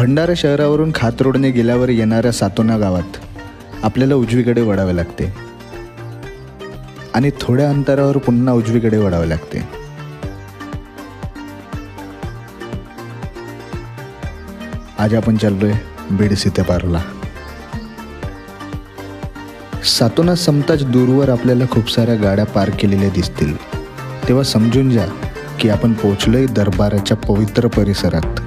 भंडारा शहरावरून खात रोडने गेल्यावर येणाऱ्या सातोना गावात आपल्याला उजवीकडे वळावे लागते आणि थोड्या अंतरावर पुन्हा उजवीकडे वळावे लागते. आज आपण चाललोय बीड सीतेपारला. सातोना संपताच दूरवर आपल्याला खूप साऱ्या गाड्या पार्क केलेल्या दिसतील. तेव्हा समजून जा की आपण पोहोचलोय दरबाराच्या पवित्र परिसरात.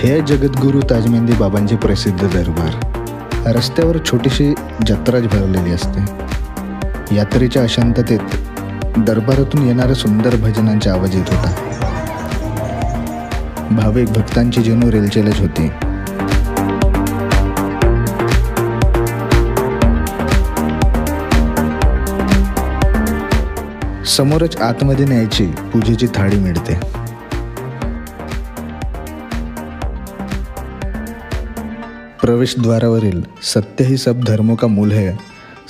हे जगद्गुरू ताजमेंदी बाबांचे प्रसिद्ध दरबार. रस्त्यावर छोटीशी जत्राच भरलेली असते. यात्रेच्या अशांततेत दरबारातून येणाऱ्या सुंदर भजनांचा आवाज येत होता. भाविक भक्तांची जणू रेलचेलच होती. समोरच आतमध्ये न्यायची पूजेची थाळी मिळते. प्रवेशद्वारावरील सत्य ही सब धर्मों का मूल है,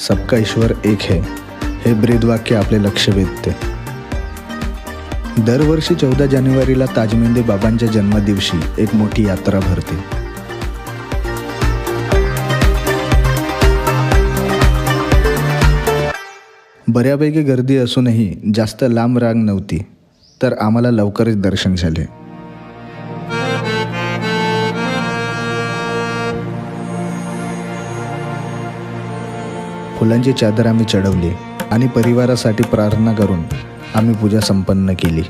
सबका ईश्वर एक है, हे ब्रीदवाक्य आपले लक्ष वेधते. दरवर्षी 14 जानेवारीला ताजमेंदी बाबांच्या जन्मदिवशी एक मोठी यात्रा भरते. बऱ्यापैकी गर्दी असूनही जास्त लांब रांग नव्हती, तर आम्हाला लवकरच दर्शन झाले. फुलांची चादर आम्ही चढवली आणि परिवारासाठी प्रार्थना करून आम्ही पूजा संपन्न केली.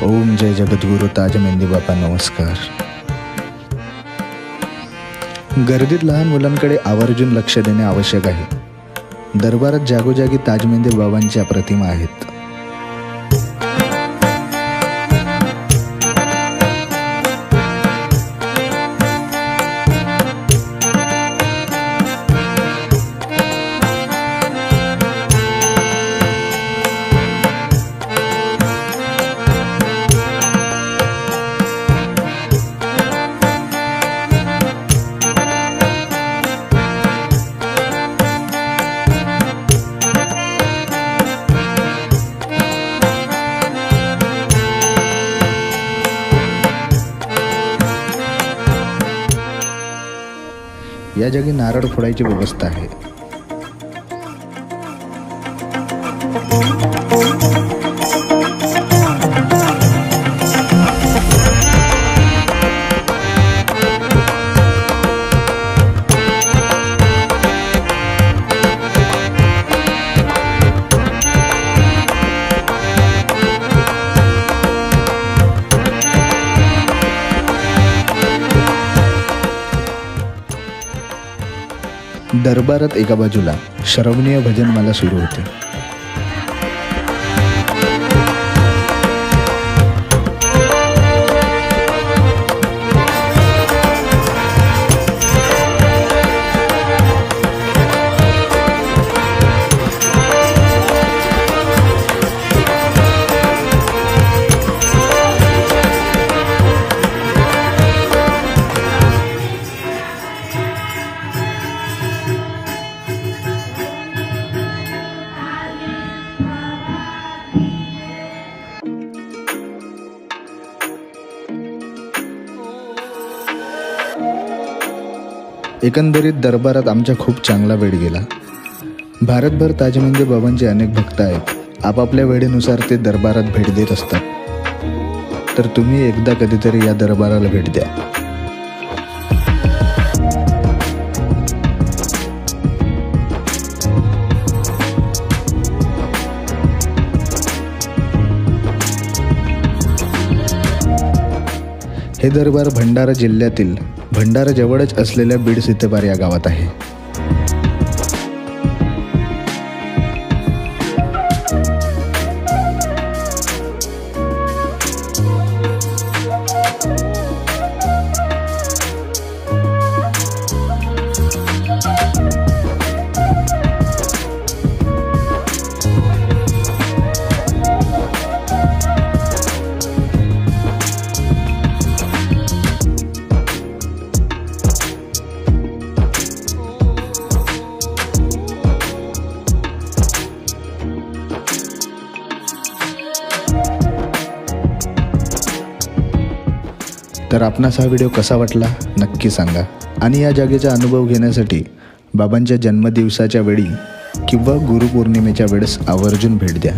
ओम जय जगद्गुरु ताजमेंदी बाबा नमस्कार. गर्दीत लहान मुलांकडे आवर्जून लक्ष देणे आवश्यक आहे. दरबारात जागोजागी ताजमेंदी बाबांच्या प्रतिमा आहेत. या जागी नारळ फोडायची व्यवस्था आहे. दरबारात एका बाजूला श्रवणीय भजनमाला सुरू होते. एकंदरीत दरबारात आमचा खूप चांगला वेळ गेला. भारतभर ताजमेंदी बाबांचे अनेक भक्त आहेत. आपापल्या वेळेनुसार ते दरबारात भेट देत असतात. तर तुम्ही एकदा कधीतरी या दरबाराला भेट द्या. हे दरबार भंडारा जिल्ह्यातील भंडारा जवळच असलेल्या बीड सीतेपार या गावात आहे. तर आपणास हा व्हिडिओ कसा वाटला नक्की सांगा. आणि या जागेचा अनुभव घेण्यासाठी बाबांच्या जन्मदिवसाच्या वेळी किंवा गुरुपौर्णिमेच्या वेळेस आवर्जून भेट द्या.